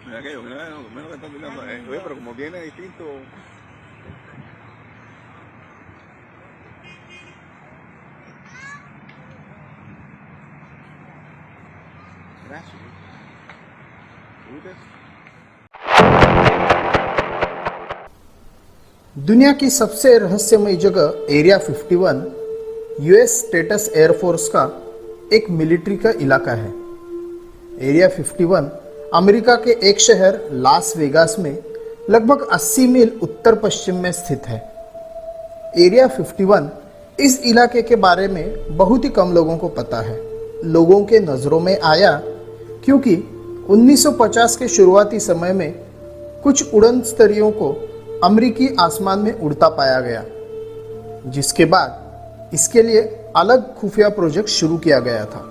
Mira aquello, mira, mira lo que están mirando. Oye, pero como viene distinto. Gracias. दुनिया की सबसे रहस्यमय जगह एरिया 51 यूएस स्टेटस एयरफोर्स का एक मिलिट्री का इलाका है। एरिया 51 अमेरिका के एक शहर लास वेगास में लगभग 80 मील उत्तर पश्चिम में स्थित है। एरिया 51 इस इलाके के बारे में बहुत ही कम लोगों को पता है। लोगों के नज़रों में आया क्योंकि 1950 के शुरुआती समय में कुछ उड़न स्तरियों को अमेरिकी आसमान में उड़ता पाया गया, जिसके बाद इसके लिए अलग खुफिया प्रोजेक्ट शुरू किया गया था।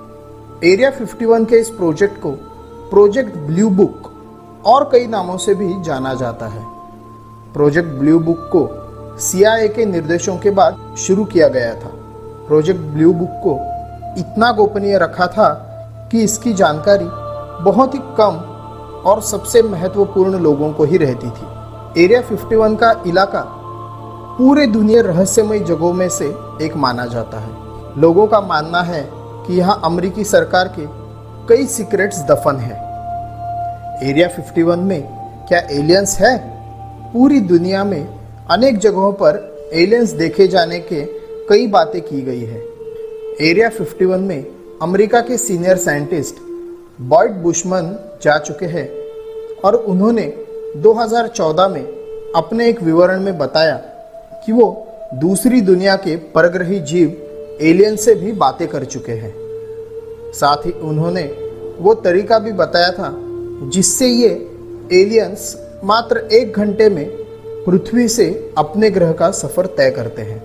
एरिया 51 के इस प्रोजेक्ट को प्रोजेक्ट ब्लू बुक और कई नामों से भी जाना जाता है। प्रोजेक्ट ब्लू बुक को CIA के निर्देशों के बाद शुरू किया गया था। प्रोजेक्ट ब्लू बुक को इतना गोपनीय रखा था कि इसकी जानकारी बहुत ही कम और सबसे महत्वपूर्ण लोगों को ही रहती थी। एरिया 51 का इलाका पूरे दुनिया रहस्यमय जगहों में से एक माना जाता है। लोगों का मानना है कि यहाँ अमेरिकी सरकार के कई सीक्रेट्स दफन हैं। एरिया 51 में क्या एलियंस है? पूरी दुनिया में अनेक जगहों पर एलियंस देखे जाने के कई बातें की गई है। एरिया 51 में अमेरिका के सीनियर साइंटिस्ट बॉयड बुशमन जा चुके हैं और उन्होंने 2014 में अपने एक विवरण में बताया कि वो दूसरी दुनिया के परग्रही जीव एलियन से भी बातें कर चुके हैं। साथ ही उन्होंने वो तरीका भी बताया था जिससे ये एलियंस मात्र 1 घंटे में पृथ्वी से अपने ग्रह का सफर तय करते हैं।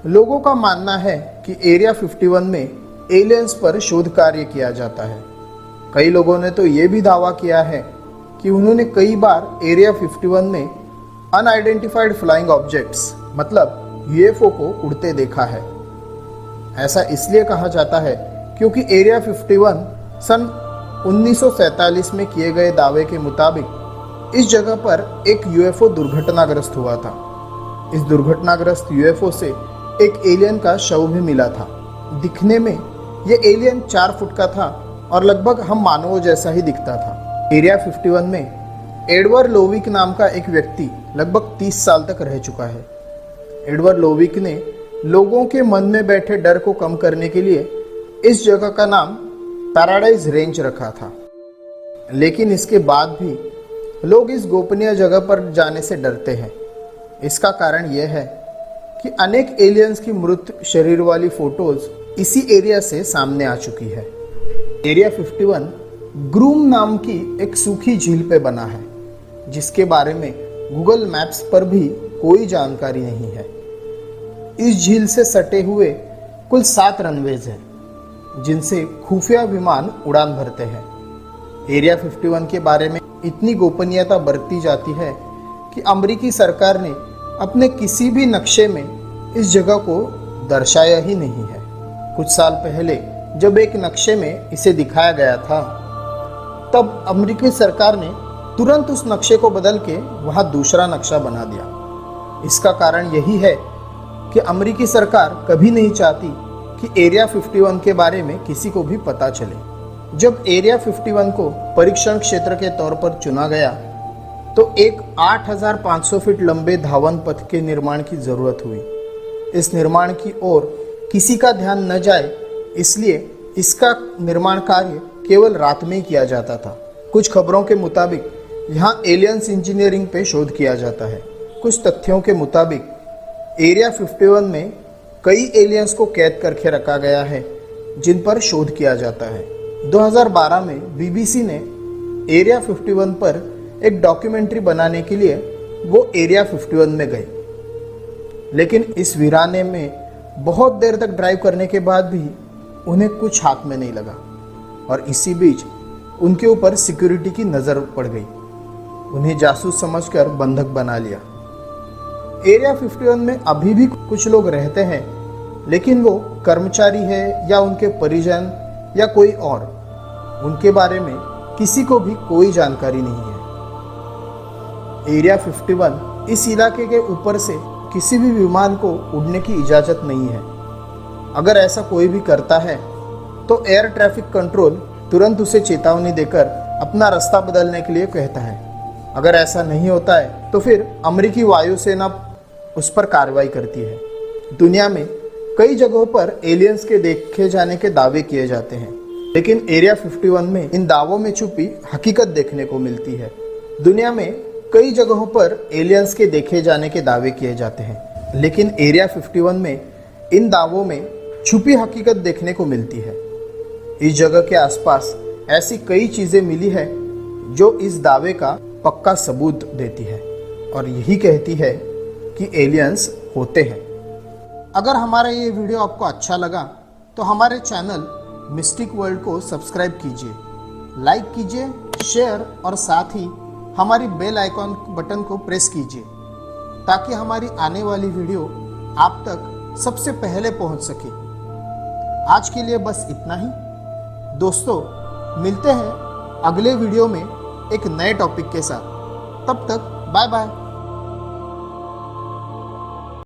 लोगों का मानना है कि एरिया 51 में एलियंस पर शोध कार्य किया जाता है। कई लोगों ने तो ये भी दावा किया है कि उन्होंने कई बार एरिया 51 में अनआइडेंटिफाइड फ्लाइंग ऑब्जेक्ट्स मतलब UFO को उड़ते देखा है। ऐसा इसलिए कहा जाता है क्योंकि एरिया 51 सन 1947 में किए गए दावे के मुताबिक इस जगह पर एक UFO दुर्घटनाग्रस्त हुआ था। इस दुर्घटनाग्रस्त UFO से एक एलियन का शव भी मिला था। दिखने में ये एलियन 4 फुट का था और लगभग हम मानवों जैसा ही दिखता था। एरिया 51 में एडवर्ड लोविक नाम का एक व्यक्ति लगभग 30 साल तक रह चुका है। एडवर्ड लोविक ने लोगों के मन में बैठे डर को कम करने के लिए इस जगह का नाम पैराडाइज रेंज रखा था। लेकिन इसके बाद भी लोग इस गोपनीय जगह पर जाने से डरते हैं। इसका कारण यह है कि अनेक एलियंस की मृत शरीर वाली फोटोज इसी एरिया से सामने आ चुकी है। एरिया 51 ग्रूम नाम की एक सूखी झील पे बना है, जिसके बारे में गूगल मैप्स पर भी कोई जानकारी नहीं है। इस झील से सटे हुए कुल 7 रनवेज हैं, जिनसे खुफिया विमान उड़ान भरते हैं। एरिया 51 के बारे में इतनी गोपनीयता बरती जाती है कि अमेरिकी सरकार ने अपने किसी भी नक्शे में इस जगह को दर्शाया ही नहीं है। कुछ साल पहले जब एक नक्शे में इसे दिखाया गया था, तब अमेरिकी सरकार ने तुरंत उस नक्शे को बदल के वहां दूसरा नक्शा बना दिया। इसका कारण यही है कि अमेरिकी सरकार कभी नहीं चाहती कि एरिया 51 के बारे में किसी को भी पता चले। जब एरिया 51 को परीक्षण क्षेत्र के तौर पर चुना गया तो एक 8500 फीट लंबे धावन पथ के निर्माण की जरूरत हुई। इस निर्माण की ओर किसी का ध्यान न जाए, इसलिए इसका निर्माण कार्य केवल रात में ही किया जाता था। कुछ खबरों के मुताबिक यहाँ एलियंस इंजीनियरिंग पे शोध किया जाता है। कुछ तथ्यों के मुताबिक एरिया 51 में कई एलियंस को कैद करके रखा गया है, जिन पर शोध किया जाता है। 2012 में BBC ने एरिया 51 पर एक डॉक्यूमेंट्री बनाने के लिए वो एरिया 51 में गए, लेकिन इस वीराने में बहुत देर तक ड्राइव करने के बाद भी उन्हें कुछ हाथ में नहीं लगा और इसी बीच उनके ऊपर सिक्योरिटी की नज़र पड़ गई। उन्हें जासूस समझकर बंधक बना लिया। एरिया 51 में अभी भी कुछ लोग रहते हैं, लेकिन वो कर्मचारी है या उनके परिजन या कोई और, उनके बारे में किसी को भी कोई जानकारी नहीं है। एरिया 51 इस इलाके के ऊपर से किसी भी विमान को उड़ने की इजाज़त नहीं है। अगर ऐसा कोई भी करता है तो एयर ट्रैफिक कंट्रोल तुरंत उसे चेतावनी देकर अपना रास्ता बदलने के लिए कहता है। अगर ऐसा नहीं होता है तो फिर अमेरिकी वायुसेना उस पर कार्रवाई करती है। दुनिया में कई जगहों पर एलियंस के देखे जाने के दावे किए जाते हैं, लेकिन एरिया 51 में इन दावों में छुपी हकीकत देखने को मिलती है। दुनिया में कई जगहों पर एलियंस के देखे जाने के दावे किए जाते हैं, लेकिन एरिया 51 में इन दावों में छुपी हकीकत देखने को मिलती है। इस जगह के आसपास ऐसी कई चीजें मिली है जो इस दावे का पक्का सबूत देती है और यही कहती है कि एलियंस होते हैं। अगर हमारा ये वीडियो आपको अच्छा लगा तो हमारे चैनल मिस्टिक वर्ल्ड को सब्सक्राइब कीजिए, लाइक कीजिए, शेयर और साथ ही हमारी बेल आइकॉन बटन को प्रेस कीजिए ताकि हमारी आने वाली वीडियो आप तक सबसे पहले पहुंच सके। आज के लिए बस इतना ही दोस्तों, मिलते हैं अगले वीडियो में एक नए टॉपिक के साथ। तब तक बाय बाय।